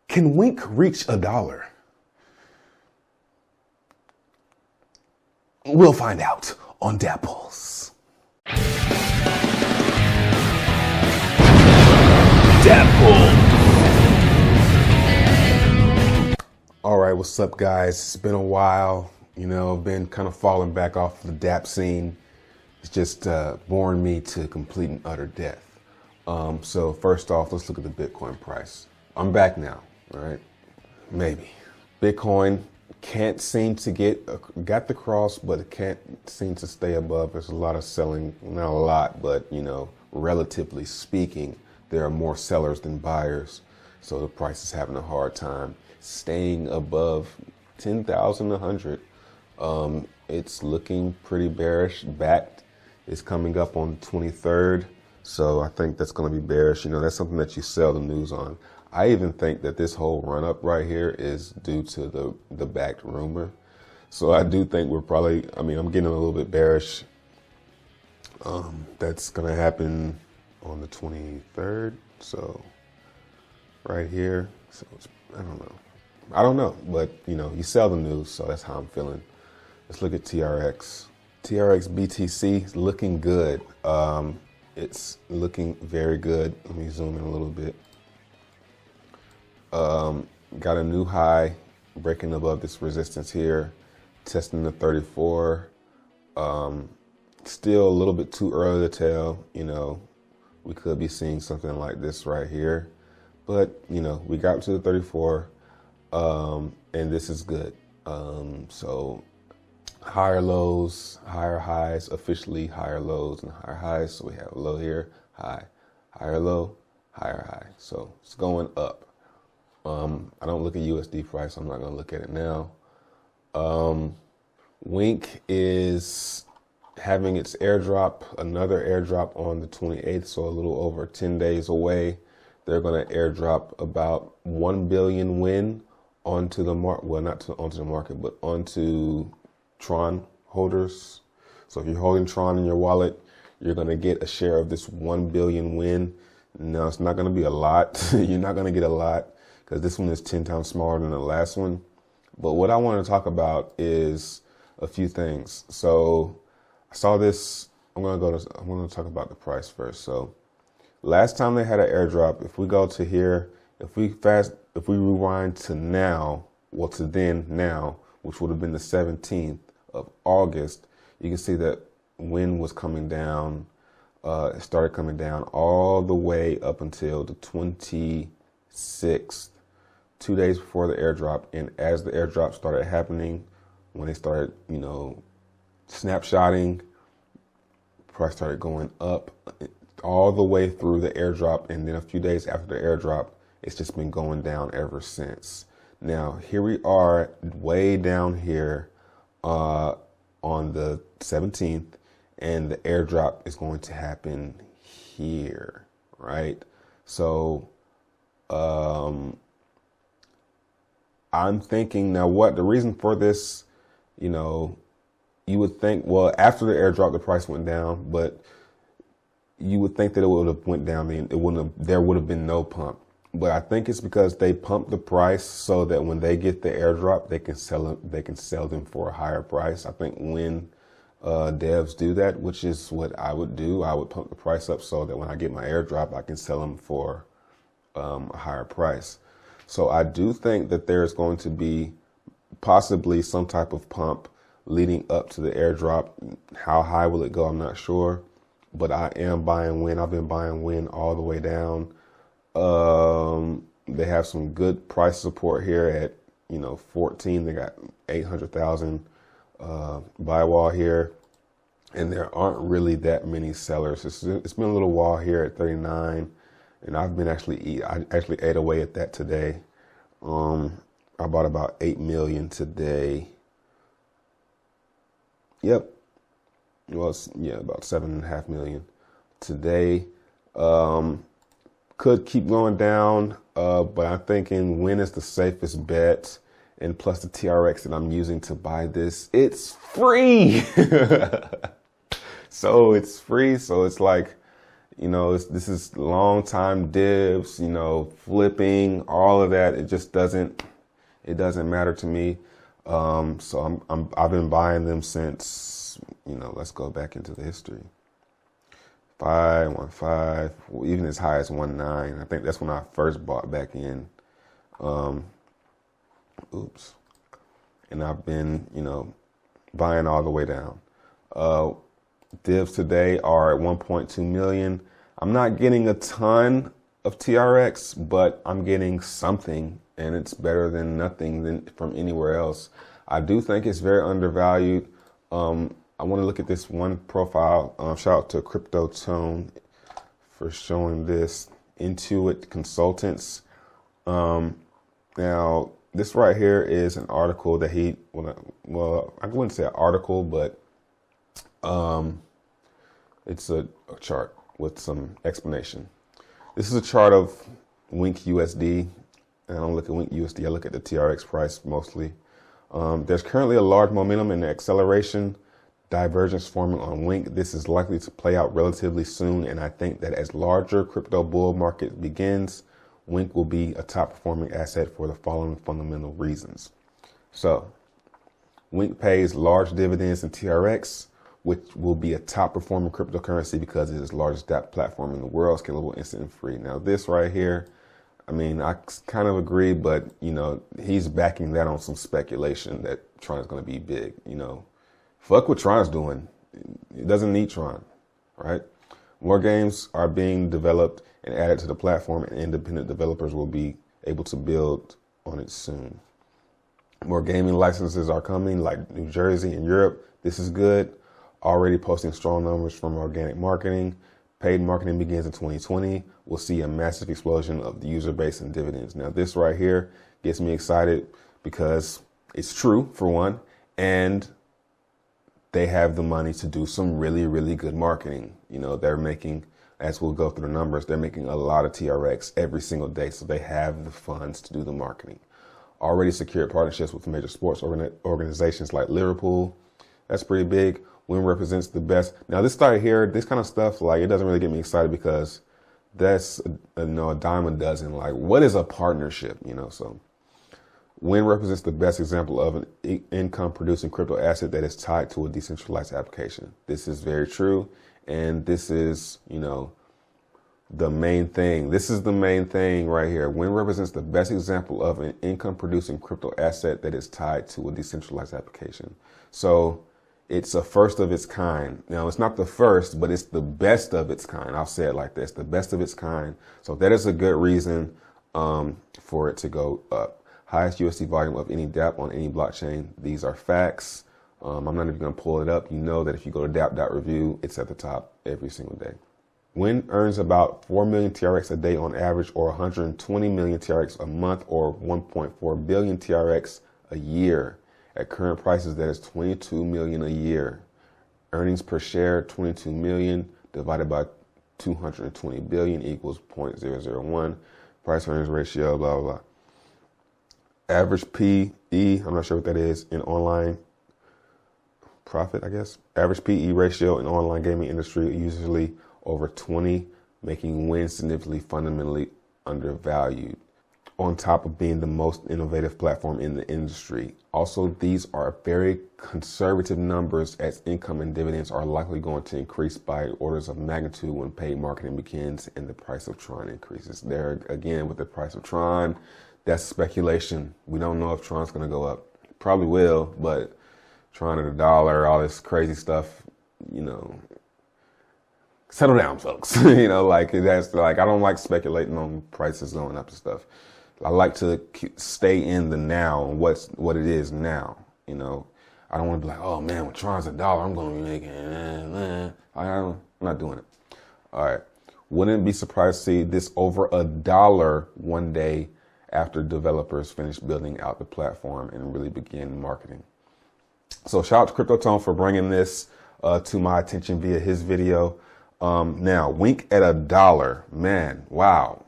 Can Wink reach $1? We'll find out on DApp Pulse. DApp Pulse. All right, what's up, guys? It's been a while. You know, I've been kind of falling back off the DApp scene. It's just boring me to complete and utter death. So first off, let's look at the Bitcoin price. I'm back now, all right? Maybe. Bitcoin can't seem to got the cross, but it can't seem to stay above. There's a lot of selling, not a lot, but you know, relatively speaking, there are more sellers than buyers. So the price is having a hard time staying above 10,100. It's looking pretty bearish. Backed is coming up on the 23rd. So I think that's going to be bearish. You know, that's something that you sell the news on. I even think that this whole run up right here is due to the backed rumor. So I do think we're probably, I'm getting a little bit bearish. That's going to happen on the 23rd. So right here. So I don't know, but you know, you sell the news. So that's how I'm feeling. Let's look at TRX. TRX BTC is looking good. It's looking very good. Let me zoom in a little bit. Got a new high, breaking above this resistance here, testing the 34. Still a little bit too early to tell. You know, we could be seeing something like this right here, but you know, we got to the 34, and this is good. So higher lows, higher highs, officially higher lows and higher highs. So we have a low here, high, higher low, higher high. So it's going up. I don't look at USD price. I'm not going to look at it now. Wink is having its airdrop, another airdrop on the 28th. So a little over 10 days away. They're going to airdrop about 1 billion WIN onto the market. Well, not onto the market, but onto TRON holders. So if you're holding TRON in your wallet, you're going to get a share of this 1 billion WIN. Now, it's not going to be a lot. You're not going to get a lot because this one is 10 times smaller than the last one. But what I want to talk about is a few things. So I saw this. I'm going to talk about the price first. So last time they had an airdrop, if we go to here, if we rewind to now, well, to then now, which would have been the 17th of August, you can see that WIN was coming down. It started coming down all the way up until the 26th, 2 days before the airdrop. And as the airdrop started happening, when they started, you know, snapshotting, price started going up all the way through the airdrop. And then a few days after the airdrop, it's just been going down ever since. Now, here we are way down here on the 17th, and the airdrop is going to happen here, right? So I'm thinking now what the reason for this, you know, you would think, well, after the airdrop, the price went down, but you would think that it would have went down. There would have been no pump. But I think it's because they pump the price so that when they get the airdrop, they can sell them for a higher price. I think when devs do that, which is what I would do, I would pump the price up so that when I get my airdrop, I can sell them for a higher price. So I do think that there's going to be possibly some type of pump leading up to the airdrop. How high will it go? I'm not sure, but I am buying WIN. I've been buying WIN all the way down. They have some good price support here at, you know, 14. They got 800,000 buy wall here, and there aren't really that many sellers. It's been a little while here at 39, and I actually ate away at that today. I bought about 8 million today. Yep. Well, about 7.5 million today. Could keep going down, but I'm thinking WIN is the safest bet. And plus the TRX that I'm using to buy this, it's free. So it's free. So it's like, You know, this is long time divs, you know, flipping, all of that. It just doesn't matter to me. So I've been buying them since, you know, let's go back into the history. 5, even as high as 19. I think that's when I first bought back in. And I've been, you know, buying all the way down. Divs today are at 1.2 million. I'm not getting a ton of TRX, but I'm getting something, and it's better than nothing from anywhere else. I do think it's very undervalued. I want to look at this one profile. Shout out to TRON for showing this. Intuit Consultants. Now, this right here is an article that he, well, I wouldn't say an article, but it's a chart with some explanation. This is a chart of Wink USD. I don't look at Wink USD, I look at the TRX price mostly. There's currently a large momentum in the acceleration divergence forming on Wink. This is likely to play out relatively soon, and I think that as larger crypto bull market begins, Wink will be a top performing asset for the following fundamental reasons. So, Wink pays large dividends in TRX, which will be a top performing cryptocurrency because it is the largest DApp platform in the world, scalable, instant, and free. Now, this right here, I mean, I kind of agree, but, you know, he's backing that on some speculation that Tron is going to be big, you know. Fuck what Tron's doing. It doesn't need Tron, right? More games are being developed and added to the platform, and independent developers will be able to build on it soon. More gaming licenses are coming, like New Jersey and Europe. This is good. Already posting strong numbers from organic marketing. Paid marketing begins in 2020. We'll see a massive explosion of the user base and dividends. Now, this right here gets me excited because it's true, for one, and they have the money to do some really, really good marketing. You know, they're making, as we'll go through the numbers, they're making a lot of TRX every single day, so they have the funds to do the marketing. Already secured partnerships with major sports organizations like Liverpool. That's pretty big. WIN represents the best. Now, this right here, this kind of stuff, like, it doesn't really get me excited because that's, you know, a dime a dozen. Like, what is a partnership, you know? So WIN represents the best example of an income-producing crypto asset that is tied to a decentralized application. This is very true, and this is, you know, the main thing. This is the main thing right here. WIN represents the best example of an income-producing crypto asset that is tied to a decentralized application. So it's a first of its kind. Now, it's not the first, but it's the best of its kind. I'll say it like this, the best of its kind. So that is a good reason for it to go up. Highest USD volume of any DApp on any blockchain. These are facts. I'm not even going to pull it up. You know that if you go to dapp.review, it's at the top every single day. WIN earns about 4 million TRX a day on average, or 120 million TRX a month, or 1.4 billion TRX a year. At current prices, that is 22 million a year. Earnings per share, 22 million divided by 220 billion equals 0.001. Price earnings ratio, blah, blah, blah. Average PE, I'm not sure what that is, in online profit, I guess. Average PE ratio in online gaming industry usually over 20, making WIN significantly fundamentally undervalued, on top of being the most innovative platform in the industry. Also, these are very conservative numbers, as income and dividends are likely going to increase by orders of magnitude when paid marketing begins and the price of Tron increases. There again, with the price of Tron, that's speculation. We don't know if Tron's going to go up. Probably will, but Tron at $1, all this crazy stuff, you know, settle down, folks. You know, like, that's like, I don't like speculating on prices going up and stuff. I like to stay in the now and what it is now. You know, I don't want to be like, oh man, when Tron's $1, I'm going to be making, I'm not doing it. All right. Wouldn't be surprised to see this over $1 one day after developers finish building out the platform and really begin marketing. So shout out to TRON for bringing this to my attention via his video. Now, Wink at $1, man, wow.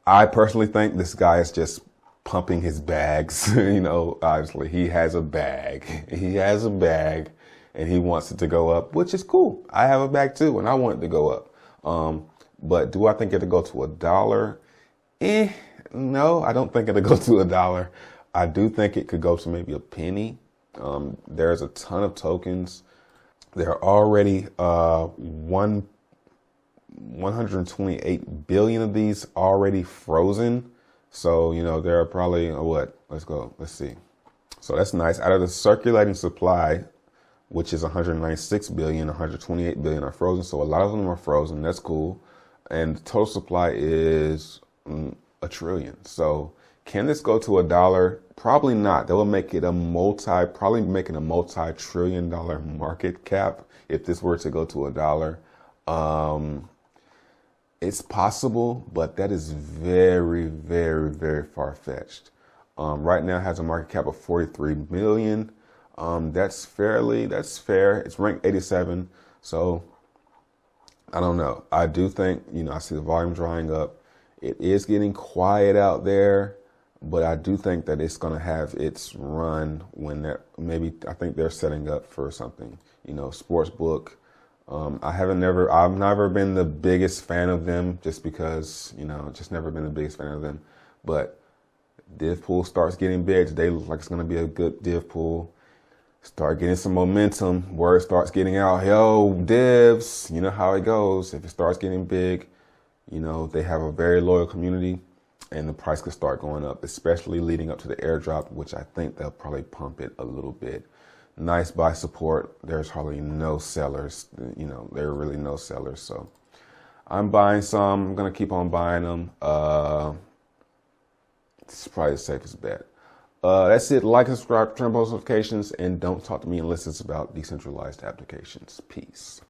I personally think this guy is just pumping his bags. You know, obviously he has a bag. He has a bag, and he wants it to go up, which is cool. I have a bag too, and I want it to go up. But do I think it'll go to $1? No, I don't think it'll go to $1. I do think it could go to maybe a penny. There's a ton of tokens. There are already 128 billion of these already frozen. So, there are probably, let's see. So that's nice. Out of the circulating supply, which is 196 billion, 128 billion are frozen. So a lot of them are frozen. That's cool. And the total supply is $1 trillion. So can this go to $1? Probably not. That will make it probably making a multi-trillion-dollar market cap if this were to go to $1. It's possible, but that is very, very, very far-fetched. Right now it has a market cap of 43 million. That's fair. It's ranked 87. So I don't know. I do think, I see the volume drying up. It is getting quiet out there, but I do think that it's going to have its run when I think they're setting up for something, sports book. I've never been the biggest fan of them just because, just never been the biggest fan of them. But div pool starts getting big. Today looks like it's going to be a good div pool. Start getting some momentum. Word starts getting out. Yo, divs, you know how it goes. If it starts getting big, they have a very loyal community and the price could start going up, especially leading up to the airdrop, which I think they'll probably pump it a little bit. Nice buy support. There's hardly no sellers. There are really no sellers. So I'm buying some. I'm going to keep on buying them. It's probably the safest bet. That's it. Like and subscribe, turn on post notifications, and don't talk to me unless it's about decentralized applications. Peace.